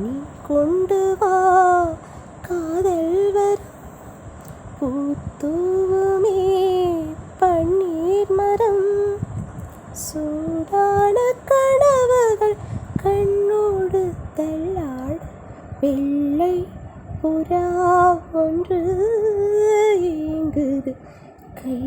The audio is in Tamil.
நீ கொண்டு வா காதல் வரும் பூத்தூவுமே பன்னீர் மரம் சூடான கனவுகள் கண்ணோடு தள்ளாட வெள்ளை புறா ஒன்று ஏங்குது கை